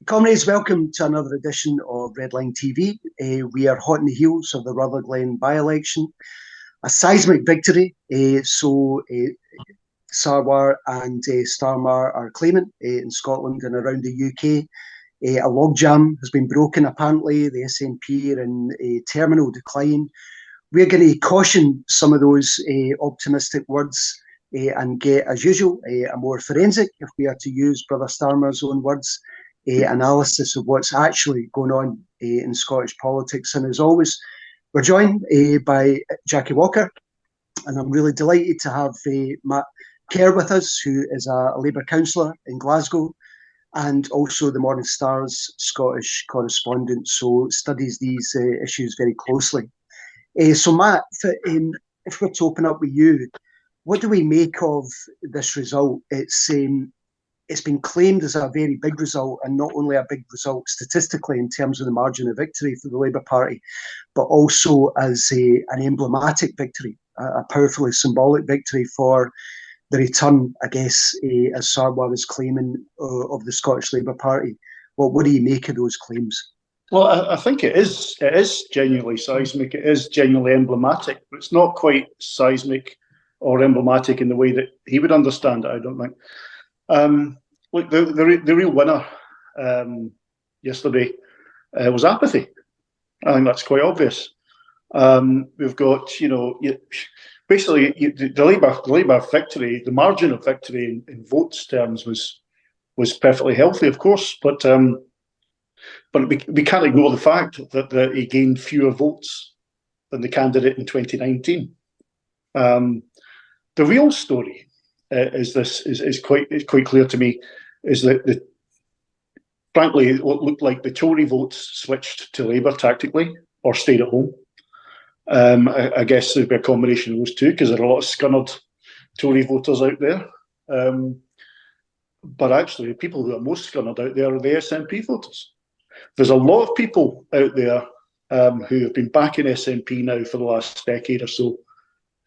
Comrades, welcome to another edition of Redline TV. We are hot on the heels of the Rutherglen by-election, a seismic victory. Sarwar and Starmer are claiming in Scotland and around the UK. A logjam has been broken, apparently. The SNP are in terminal decline. We're going to caution some of those optimistic words and get, as usual, a more forensic, if we are to use Brother Starmer's own words, analysis of what's actually going on in Scottish politics. And as always, we're joined by Jackie Walker, and I'm really delighted to have Matt Kerr with us, who is a Labour councillor in Glasgow and also the Morning Star's Scottish correspondent, so studies these issues very closely. So Matt, if we're to open up with you, what do we make of this result? It's been claimed as a very big result, and not only a big result statistically in terms of the margin of victory for the Labour Party, but also as an emblematic victory, a powerfully symbolic victory for the return, I guess, as Sarwar was claiming, of the Scottish Labour Party. What do you make of those claims? Well, I think it is genuinely seismic. It is genuinely emblematic, but it's not quite seismic or emblematic in the way that he would understand it, I don't think. Look, the real winner yesterday was apathy. I think that's quite obvious. We've got, basically the Labour victory, the margin of victory in votes terms was perfectly healthy, of course, but we can't ignore the fact that he gained fewer votes than the candidate in 2019. The real story is quite clear to me, is that frankly it looked like the Tory votes switched to Labour tactically or stayed at home. I guess there'd be a combination of those two, because there are a lot of scunnered Tory voters out there. But actually, the people who are most scunnered out there are the SNP voters. There's a lot of people out there who have been backing SNP now for the last decade or so,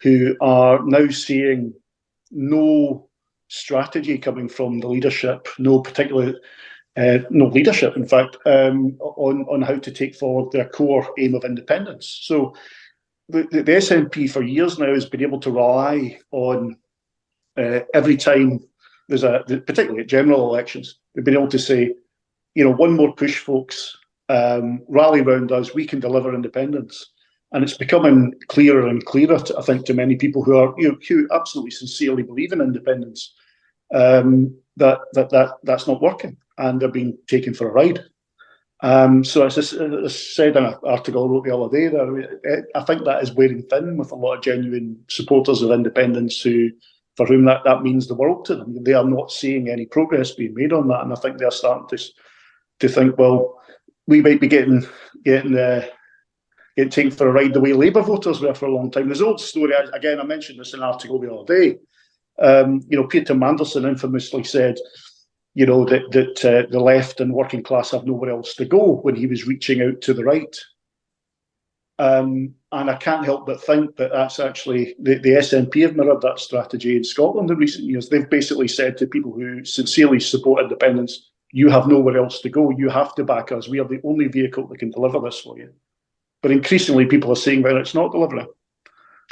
who are now seeing no strategy coming from the leadership, no leadership, in fact, on how to take forward their core aim of independence. So the SNP for years now has been able to rely on every time there's particularly at general elections, they've been able to say, one more push, folks, rally round us, we can deliver independence. And it's becoming clearer and clearer, I think, to many people who absolutely sincerely believe in independence, that's not working, and they're being taken for a ride. So as I said in an article I wrote the other day, I think that is wearing thin with a lot of genuine supporters of independence for whom that means the world to them. They are not seeing any progress being made on that, and I think they're starting to think, well, we might be getting taken for a ride the way Labour voters were for a long time. There's an old story, again, I mentioned this in an article the other day. Peter Mandelson infamously said, that the left and working class have nowhere else to go when he was reaching out to the right. And I can't help but think that that's actually, the SNP have mirrored that strategy in Scotland in recent years. They've basically said to people who sincerely support independence, you have nowhere else to go. You have to back us. We are the only vehicle that can deliver this for you. But increasingly, people are saying that it's not delivering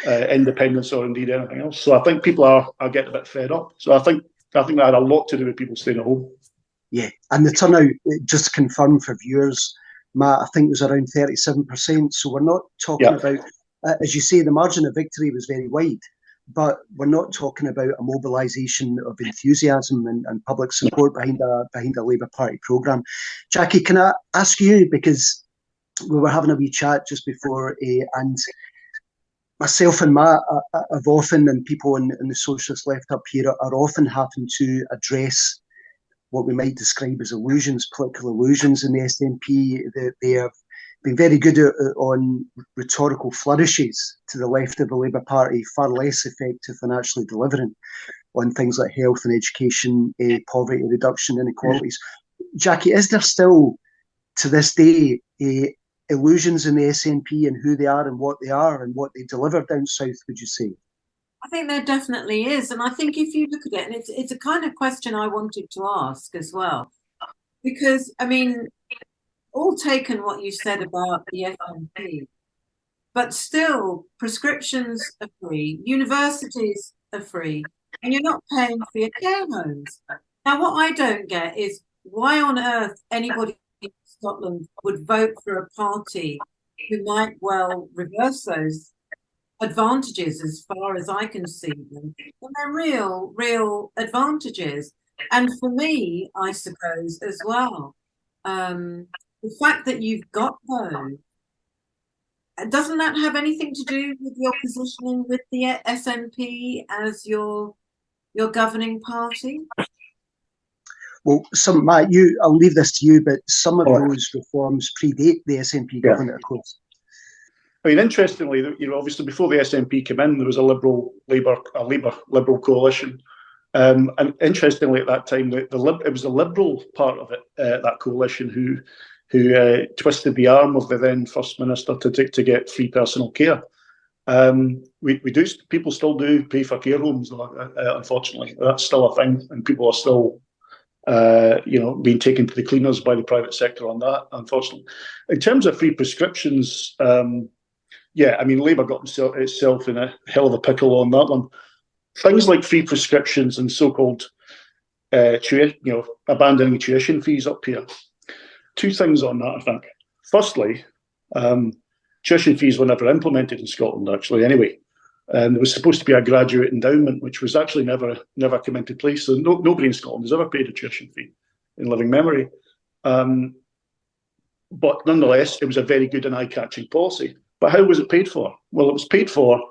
independence or indeed anything else. So I think people are getting a bit fed up. So I think that had a lot to do with people staying at home. Yeah, and the turnout, just to confirm for viewers, Matt, I think it was around 37%. So we're not talking about, as you say, the margin of victory was very wide, but we're not talking about a mobilisation of enthusiasm and public support behind a Labour Party programme. Jackie, can I ask you, because we were having a wee chat just before, and myself and Matt have often, and people in the socialist left up here are often having to address what we might describe as illusions, political illusions in the SNP. They have been very good on rhetorical flourishes to the left of the Labour Party, far less effective than actually delivering on things like health and education, poverty reduction, inequalities. Jackie, is there still, to this day, illusions in the SNP and who they are and what they deliver down south, would you say? I think there definitely is. And I think if you look at it, and it's a kind of question I wanted to ask as well. because, I mean, all taken what you said about the SNP, but still prescriptions are free, universities are free, and you're not paying for your care homes. Now, what I don't get is why on earth anybody in Scotland would vote for a party who might well reverse those advantages as far as I can see them. And they're real advantages. And for me, I suppose as well, the fact that you've got those, doesn't that have anything to do with your positioning with the SNP as your governing party? Well, Matt, I'll leave this to you, but some of those reforms predate the SNP government, of course. I mean, interestingly, obviously before the SNP came in, there was a Labour coalition, and interestingly at that time, it was the Liberal part of it, that coalition, who twisted the arm of the then First Minister to get free personal care. People still do pay for care homes, unfortunately. That's still a thing, and people are still being taken to the cleaners by the private sector on that, unfortunately. In terms of free prescriptions, I mean, Labour got itself in a hell of a pickle on that one. Things like free prescriptions and so-called abandoning tuition fees up here. Two things on that, I think. Firstly, tuition fees were never implemented in Scotland, actually, anyway. There was supposed to be a graduate endowment, which was actually never come into place. So nobody in Scotland has ever paid a tuition fee in living memory. But nonetheless, it was a very good and eye-catching policy. But how was it paid for? Well, it was paid for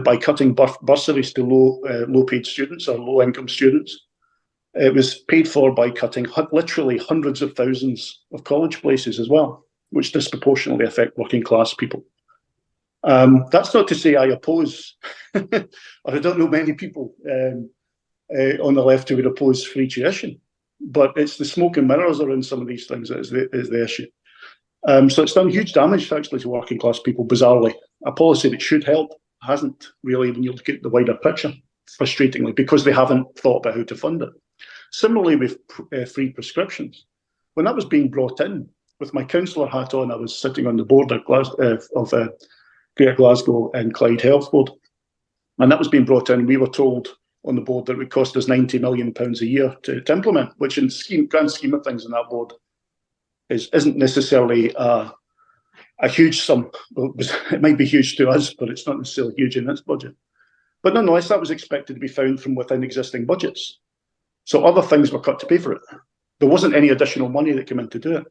by cutting bursaries to low-paid students or low-income students. It was paid for by cutting literally hundreds of thousands of college places as well, which disproportionately affect working-class people. That's not to say I oppose, or I don't know many people on the left who would oppose free tuition, but it's the smoke and mirrors around some of these things that is the issue. So it's done huge damage actually to working class people, bizarrely. A policy that should help hasn't really when you look at the wider picture, frustratingly, because they haven't thought about how to fund it. Similarly with free prescriptions, when that was being brought in, with my councillor hat on, I was sitting on the board of Greater Glasgow and Clyde Health Board, and that was being brought in. We were told on the board that it would cost us £90 million a year to implement, which in grand scheme of things in that board isn't necessarily a huge sum. It might be huge to us, but it's not necessarily huge in its budget. But nonetheless, that was expected to be found from within existing budgets. So other things were cut to pay for it. There wasn't any additional money that came in to do it.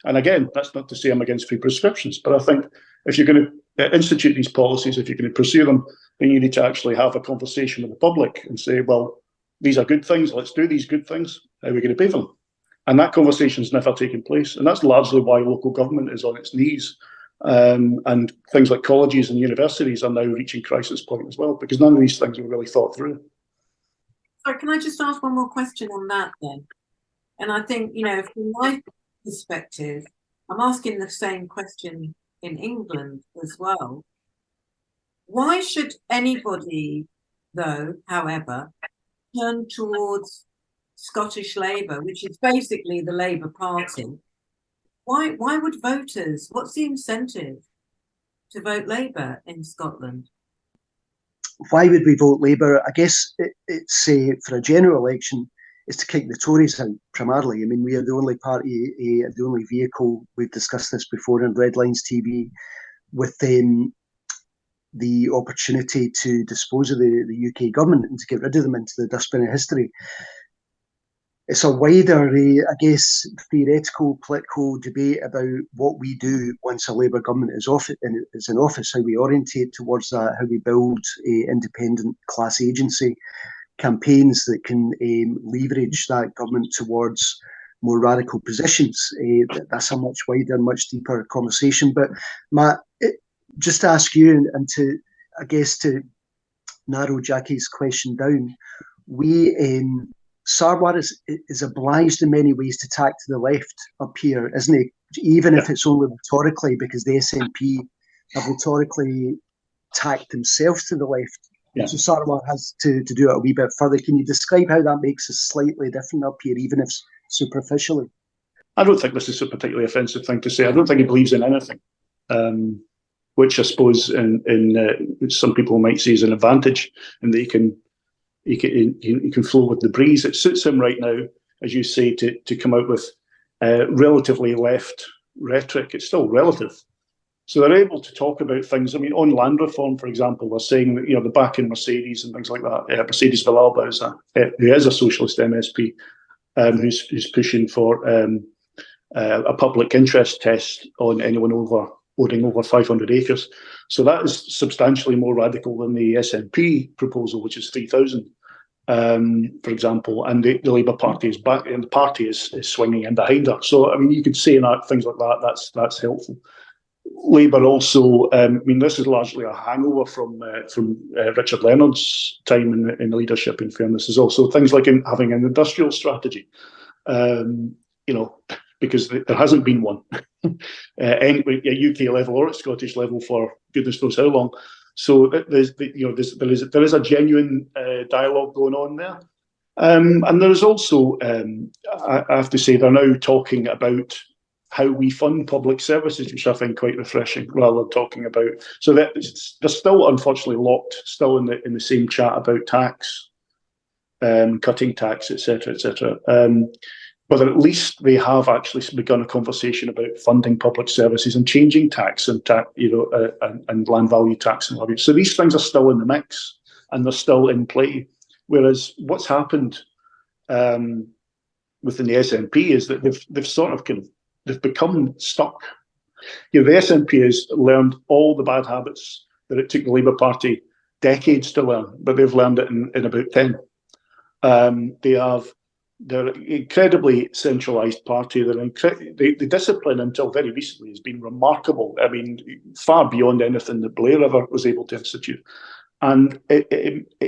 And again, that's not to say I'm against free prescriptions, but I think if you're going to institute these policies, if you're going to pursue them, then you need to actually have a conversation with the public and say, well, these are good things, let's do these good things, how are we going to pay for them? And that conversation's never taken place. And that's largely why local government is on its knees. And things like colleges and universities are now reaching crisis point as well, because none of these things were really thought through. So can I just ask one more question on that then? And I think, from my perspective, I'm asking the same question in England as well. Why should anybody, though, however, turn towards Scottish Labour, which is basically the Labour Party? Why would voters, what's the incentive to vote Labour in Scotland? Why would we vote Labour? I guess it's for a general election, is to kick the Tories out primarily. I mean, we are the only party, the only vehicle, we've discussed this before on Red Lines TV, with the opportunity to dispose of the UK government and to get rid of them into the dustbin of history. It's a wider, I guess, theoretical, political debate about what we do once a Labour government is in office, how we orientate towards that, how we build an independent class agency, campaigns that can leverage that government towards more radical positions. That's a much wider, much deeper conversation. But Matt, just to ask you and to, I guess, to narrow Jackie's question down, Sarwar is obliged in many ways to tack to the left up here, isn't he? Even if it's only rhetorically, because the SNP have rhetorically tacked themselves to the left. Yeah. So Sarwar has to do it a wee bit further. Can you describe how that makes us slightly different up here, even if superficially? I don't think this is a particularly offensive thing to say. I don't think he believes in anything, which I suppose in some people might see as an advantage, and that he can flow with the breeze. It suits him right now, as you say, to come out with relatively left rhetoric. It's still relative. So they're able to talk about things. I mean, on land reform, for example, they're saying that, the back in Mercedes and things like that. Mercedes Villalba who is a socialist MSP, who's pushing for a public interest test on anyone owning over 500 acres. So that is substantially more radical than the SNP proposal, which is 3,000, for example. And the Labour Party is back, and the party is swinging in behind her. So I mean, you could say that things like that. That's helpful. Labour also, this is largely a hangover from Richard Leonard's time in leadership, in fairness. There's also things like having an industrial strategy, because there hasn't been one at UK level or at Scottish level for goodness knows how long. So there is a genuine dialogue going on there. And there is also, I have to say, they're now talking about how we fund public services, which I find quite refreshing, rather than talking about. So that they're still, unfortunately, locked, still in the same chat about tax, cutting tax, etc., etc. But at least they have actually begun a conversation about funding public services and changing tax and and land value tax and what have you. So these things are still in the mix and they're still in play. Whereas what's happened within the SNP is that they've become stuck. The SNP has learned all the bad habits that it took the Labour Party decades to learn, but they've learned it in about 10. They're an incredibly centralised party. The discipline until very recently has been remarkable. I mean, far beyond anything that Blair ever was able to institute. And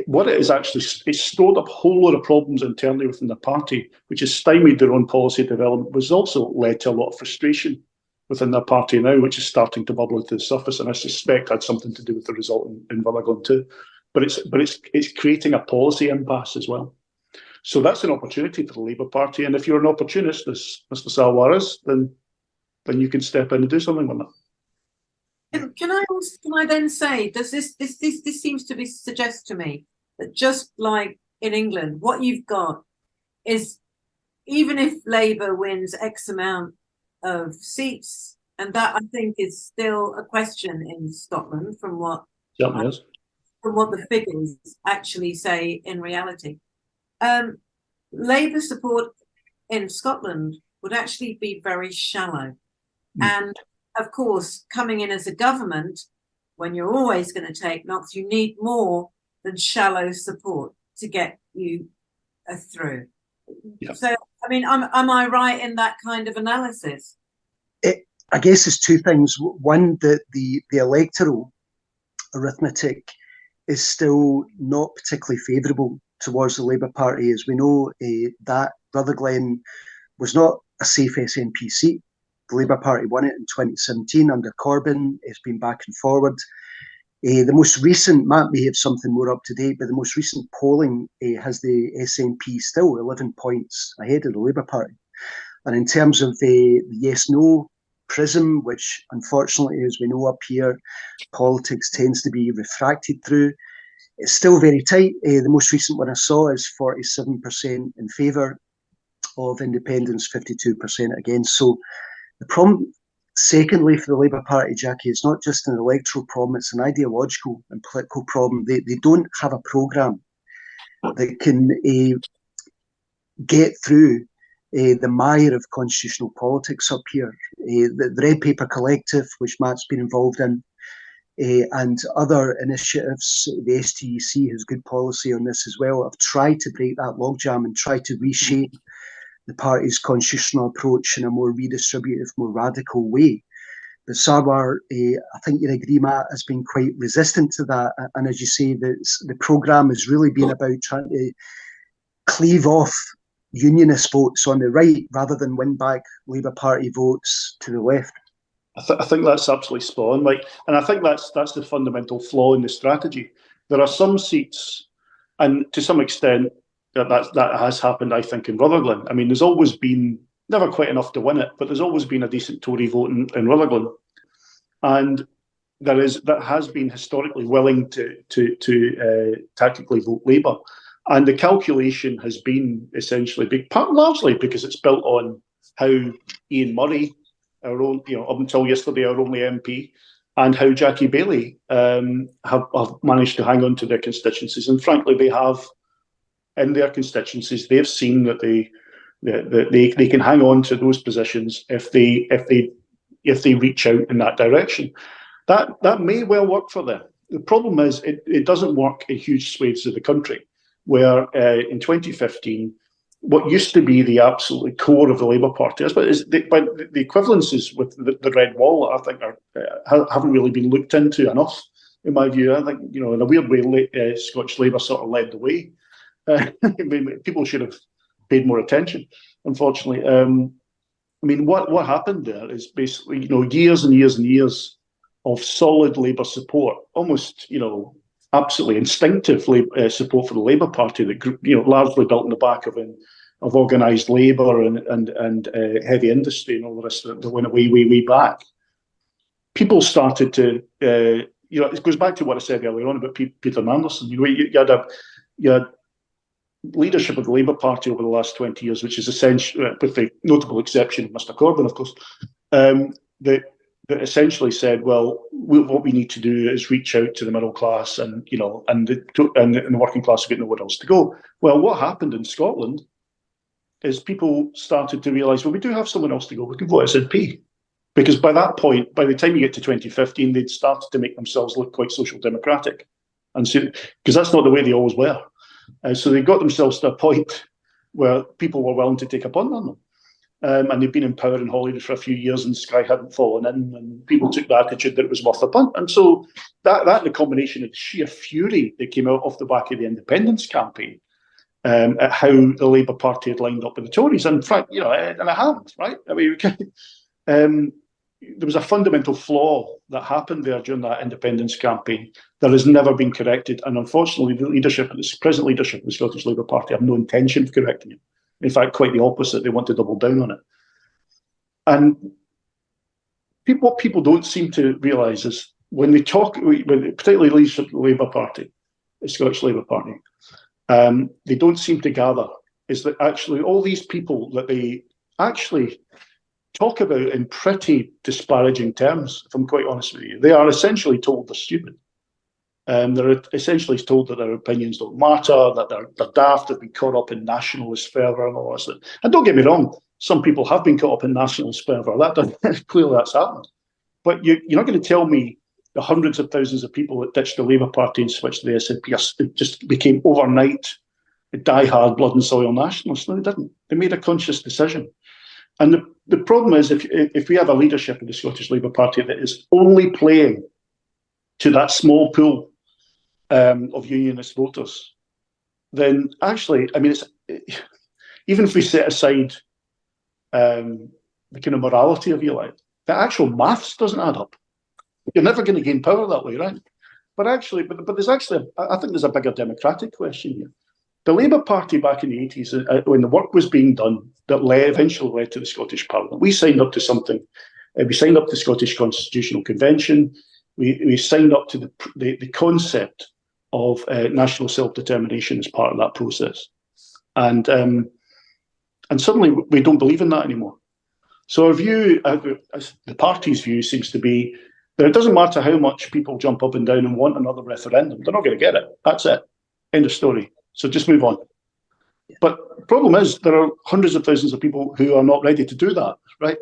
what it is actually, it's stored up a whole lot of problems internally within the party, which has stymied their own policy development, which has also led to a lot of frustration within their party now, which is starting to bubble to the surface. And I suspect had something to do with the result in Rutherglen too. But it's creating a policy impasse as well. So that's an opportunity for the Labour Party. And if you're an opportunist, as Mr. Salwar is, then you can step in and do something with that. Can I then say, does this seems to suggest to me that just like in England, what you've got is, even if Labour wins X amount of seats, and that I think is still a question in Scotland from what the figures actually say in reality. Labour support in Scotland would actually be very shallow. And of course, coming in as a government, when you're always going to take knocks, you need more than shallow support to get you through. Yep. So, I mean, am I right in that kind of analysis? I guess there's two things. One, that the electoral arithmetic is still not particularly favourable towards the Labour Party. As we know, that Rutherglen was not a safe SNP seat. The Labour Party won it in 2017 under Corbyn. It's been back and forward. The most recent, Matt may have something more up to date, but the most recent polling has the SNP still 11 points ahead of the Labour Party. And in terms of the yes-no prism, which unfortunately, as we know up here, politics tends to be refracted through, it's still very tight. The most recent one I saw is 47% in favour of independence, 52% against. So the problem, secondly, for the Labour Party, Jackie, is not just an electoral problem, it's an ideological and political problem. They don't have a programme that can get through the mire of constitutional politics up here. The Red Paper Collective, which Matt's been involved in, and other initiatives, the STEC has good policy on this as well, have tried to break that logjam and try to reshape the party's constitutional approach in a more redistributive, more radical way. But Salwar, I think you'd agree, Matt, has been quite resistant to that. And as you say, the programme has really been about trying to cleave off unionist votes on the right rather than win back Labour Party votes to the left. I think that's absolutely spot on, Mike. And I think that's the fundamental flaw in the strategy. There are some seats, and to some extent, that has happened, I think, in Rutherglen. I mean, there's always been never quite enough to win it, but there's always been a decent Tory vote in Rutherglen. And that has been historically willing to tactically vote Labour. And the calculation has been essentially largely because it's built on how Ian Murray, our own, up until yesterday, our only MP, and how Jackie Baillie have managed to hang on to their constituencies. And frankly, they have, in their constituencies, they've seen that they can hang on to those positions if they reach out in that direction. That may well work for them. The problem is it doesn't work in huge swathes of the country, where in 2015, what used to be the absolute core of the Labour Party, but the equivalences with the Red Wall, I think, haven't really been looked into enough, in my view. I think, in a weird way, Scottish Labour sort of led the way. People should have paid more attention, unfortunately. What happened there is basically, years and years and years of solid Labour support, almost, absolutely instinctive support for the Labour Party that, largely built on the back of organised labour and heavy industry and all the rest of it that went way back. People started to, it goes back to what I said earlier on about Peter Mandelson. You had leadership of the Labour Party over the last 20 years, which is essentially, with the notable exception of Mr Corbyn, of course, that essentially said, well, what we need to do is reach out to the middle class and the working class have got nowhere else to go. Well, what happened in Scotland is people started to realise, well, we do have someone else to go. We can vote SNP. Because by that point, by the time you get to 2015, they'd started to make themselves look quite social democratic. And so, because that's not the way they always were. So they got themselves to a point where people were willing to take a punt on them. And they've been in power in Holyrood for a few years and Sky hadn't fallen in and people took the attitude that it was worth a punt. And so that the combination of the sheer fury that came out off the back of the independence campaign at how the Labour Party had lined up with the Tories. And, and it hadn't, right? There was a fundamental flaw that happened there during that independence campaign that has never been corrected. And unfortunately, the present leadership of the Scottish Labour Party have no intention of correcting it. In fact, quite the opposite. They want to double down on it. And what people don't seem to realise is when they talk, particularly leadership of the Labour Party, the Scottish Labour Party, they don't seem to gather is that actually all these people that they actually talk about in pretty disparaging terms, if I'm quite honest with you, they are essentially told they're stupid. They're essentially told that their opinions don't matter, that they're daft, they've been caught up in nationalist fervour and all that. And don't get me wrong, some people have been caught up in nationalist fervour. Clearly that's happened. But you're not going to tell me the hundreds of thousands of people that ditched the Labour Party and switched to the SNP just became overnight die-hard blood and soil nationalists. No, they didn't. They made a conscious decision. And the problem is if we have a leadership of the Scottish Labour Party that is only playing to that small pool of unionist voters, then actually, even if we set aside the kind of morality of your life, the actual maths doesn't add up. You're never going to gain power that way, right? But there's actually, I think there's a bigger democratic question here. The Labour Party back in the 80s, when the work was being done that eventually led to the Scottish Parliament, we signed up to something. We signed up to the Scottish Constitutional Convention. We signed up to the concept of national self-determination as part of that process. And suddenly we don't believe in that anymore. So our view, the party's view, seems to be that it doesn't matter how much people jump up and down and want another referendum. They're not going to get it. That's it. End of story. So just move on. But the problem is there are hundreds of thousands of people who are not ready to do that, right?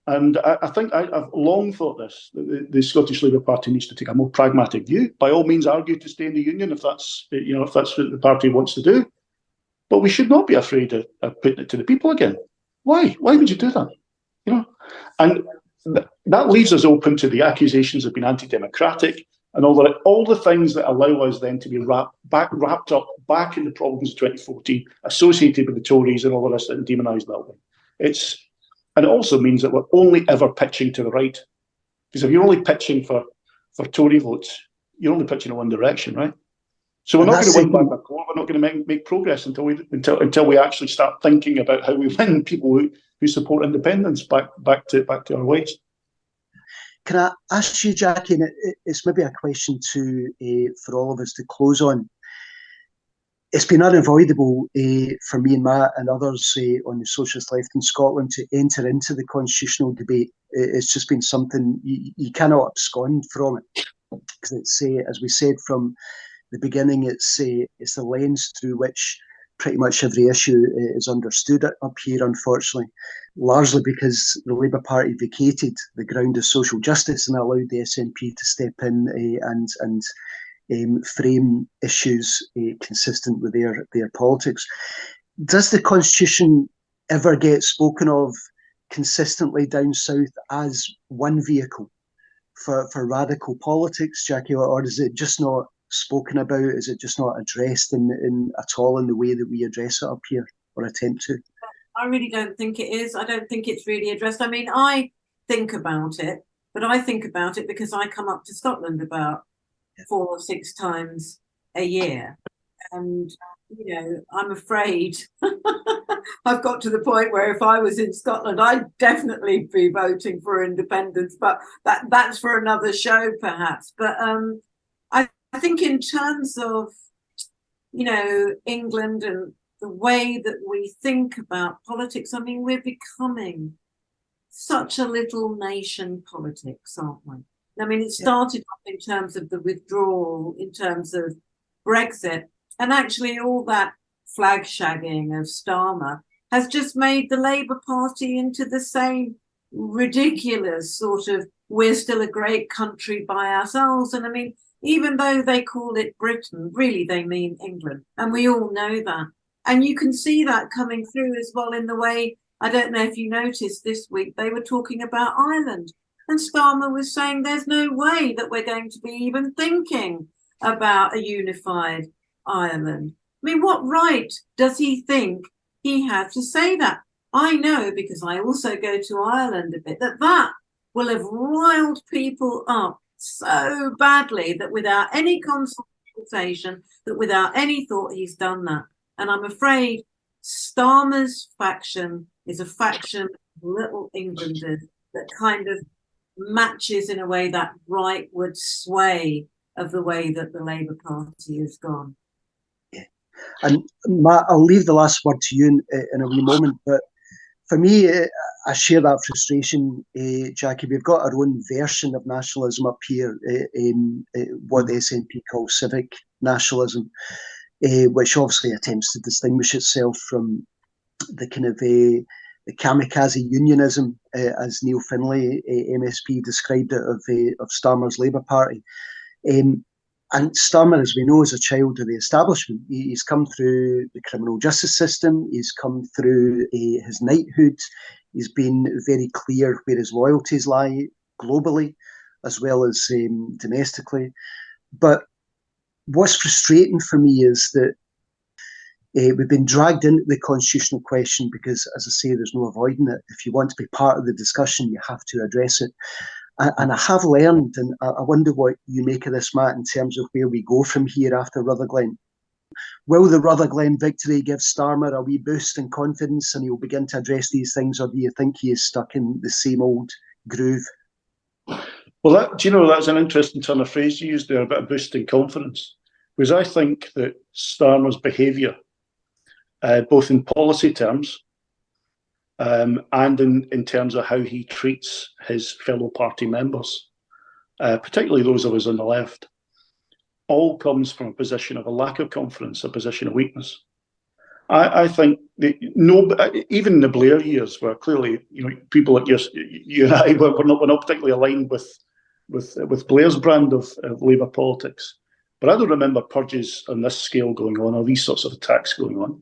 And I think I've long thought this, that the Scottish Labour Party needs to take a more pragmatic view. By all means, argue to stay in the union if that's what the party wants to do. But we should not be afraid of putting it to the people again. Why? Why would you do that? And that leaves us open to the accusations of being anti-democratic and all the things that allow us then to be wrapped up back in the problems of 2014, associated with the Tories and all the rest of it, and demonised that way. And it also means that we're only ever pitching to the right. Because if you're only pitching for Tory votes, you're only pitching in one direction, right? So we're not going to win back our core. We're not going to make progress until we actually start thinking about how we win people who support independence back to our ways. Can I ask you, Jackie, and it's maybe a question for all of us to close on. It's been unavoidable for me and Matt and others on the socialist left in Scotland to enter into the constitutional debate. It's just been something you cannot abscond from it, because it's, as we said from the beginning, it's the lens through which pretty much every issue is understood up here, unfortunately, largely because the Labour Party vacated the ground of social justice and allowed the SNP to step in and frame issues consistent with their politics. Does the Constitution ever get spoken of consistently down south as one vehicle for radical politics, Jackie, or is it just not spoken about? Is it just not addressed in at all in the way that we address it up here, or attempt to? I really don't think it is. I don't think it's really addressed. I mean, I think about it, but I think about it because I come up to Scotland about 4 or 6 times a year, and I'm afraid I've got to the point where if I was in Scotland, I'd definitely be voting for independence, but that's for another show perhaps. But I think in terms of England and the way that we think about politics, I mean, we're becoming such a little nation politics, aren't we? I mean, it started off in terms of the withdrawal, in terms of Brexit, and actually all that flag shagging of Starmer has just made the Labour Party into the same ridiculous sort of, we're still a great country by ourselves. And I mean, even though they call it Britain, really they mean England. And we all know that. And you can see that coming through as well in the way, I don't know if you noticed this week, they were talking about Ireland. And Starmer was saying there's no way that we're going to be even thinking about a unified Ireland. I mean, what right does he think he has to say that? I know, because I also go to Ireland a bit, that will have riled people up so badly that without any consultation, that without any thought, he's done that. And I'm afraid Starmer's faction is a faction of little Englanders that kind of matches in a way that rightward sway of the way that the Labour Party has gone. Yeah. And Matt, I'll leave the last word to you in a wee moment, but for me, I share that frustration, Jackie. We've got our own version of nationalism up here, what the SNP calls civic nationalism, which obviously attempts to distinguish itself from the kind of the kamikaze unionism, as Neil Findlay, MSP, described it, of Starmer's Labour Party. And Starmer, as we know, is a child of the establishment. He's come through the criminal justice system. He's come through his knighthood. He's been very clear where his loyalties lie globally, as well as domestically. But what's frustrating for me is that we've been dragged into the constitutional question because, as I say, there's no avoiding it. If you want to be part of the discussion, you have to address it. And I have learned, and I wonder what you make of this, Matt, in terms of where we go from here after Rutherglen. Will the Rutherglen victory give Starmer a wee boost in confidence and he'll begin to address these things, or do you think he is stuck in the same old groove? Well, that's an interesting turn of phrase you used there, a bit of boost in confidence, because I think that Starmer's behaviour, both in policy terms, and in terms of how he treats his fellow party members, particularly those of us on the left, all comes from a position of a lack of confidence, a position of weakness. I think that even in the Blair years, where clearly people like you and I were not particularly aligned with Blair's brand of Labour politics, but I don't remember purges on this scale going on, or these sorts of attacks going on.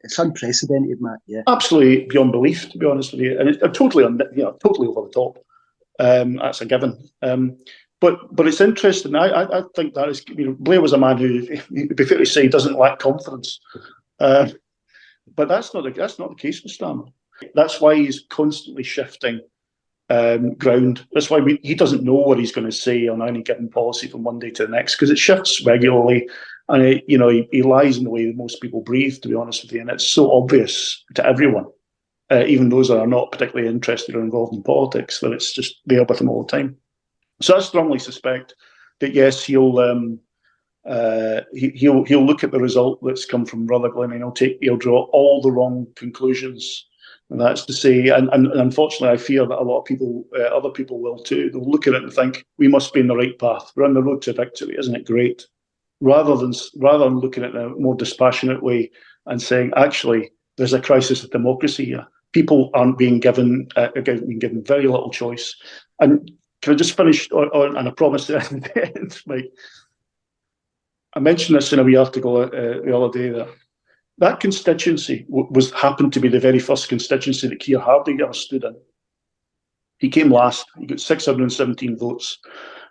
It's unprecedented, Matt. Yeah, absolutely beyond belief, to be honest with you, and it's totally over the top. That's a given. But it's interesting. I think that is, Blair was a man who, it'd be fair to say, doesn't lack confidence. But that's not the case with Starmer. That's why he's constantly shifting ground. That's why he doesn't know what he's going to say on any given policy from one day to the next, because it shifts regularly. And he lies in the way that most people breathe, to be honest with you, and it's so obvious to everyone. even those that are not particularly interested or involved in politics, that it's just there with them all the time. So I strongly suspect that yes, he'll look at the result that's come from Rutherglen, and he'll draw all the wrong conclusions. And that's to say, and unfortunately, I fear that a lot of people, other people will too. They'll look at it and think we must be in the right path. We're on the road to victory, isn't it great? Rather than looking at it in a more dispassionate way and saying, actually, there's a crisis of democracy here. People aren't being given very little choice. And can I just finish on, and I promise to end, Mike. I mentioned this in a wee article the other day. That constituency happened to be the very first constituency that Keir Hardie ever stood in. He came last. He got 617 votes.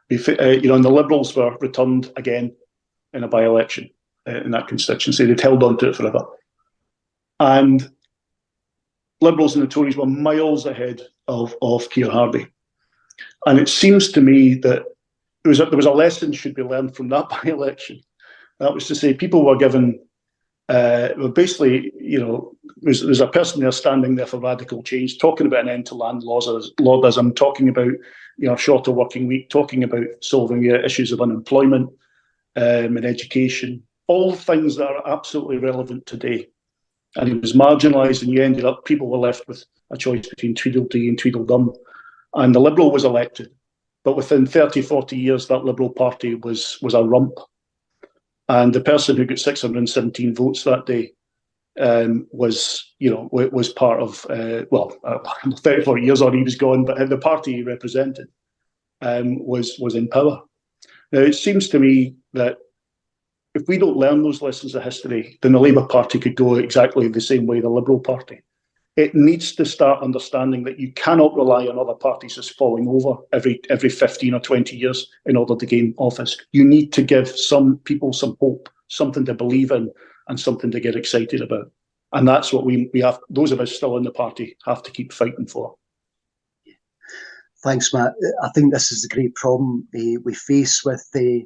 And the Liberals were returned again in a by-election in that constituency. They'd held on to it forever. And Liberals and the Tories were miles ahead of Keir Hardie. And it seems to me that there was a lesson should be learned from that by-election. That was to say, people were given, basically, there's a person there standing there for radical change, talking about an end to landlordism, talking about shorter working week, talking about solving issues of unemployment and education, all things that are absolutely relevant today. And he was marginalised, and people were left with a choice between Tweedledee and Tweedledum. And the Liberal was elected. But within 30, 40 years, that Liberal Party was a rump. And the person who got 617 votes that day was part of, 30, 40 years on he was gone, but the party he represented was in power. Now, it seems to me that if we don't learn those lessons of history, then the Labour Party could go exactly the same way the Liberal Party. It needs to start understanding that you cannot rely on other parties just falling over every 15 or 20 years in order to gain office. You need to give some people some hope, something to believe in, and something to get excited about. And that's what we have, those of us still in the party, have to keep fighting for. Thanks, Matt. I think this is the great problem we face with the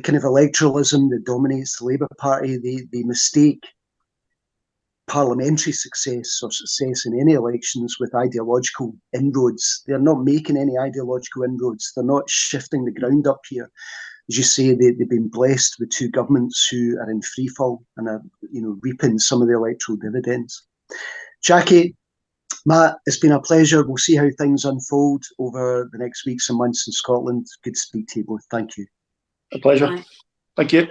kind of electoralism that dominates the Labour Party. They mistake parliamentary success or success in any elections with ideological inroads. They're not making any ideological inroads. They're not shifting the ground up here. As you say, they've been blessed with two governments who are in freefall and are, reaping some of the electoral dividends. Jackie, Matt, it's been a pleasure. We'll see how things unfold over the next weeks and months in Scotland. Good to speak to you both. Thank you. A pleasure. Bye. Thank you.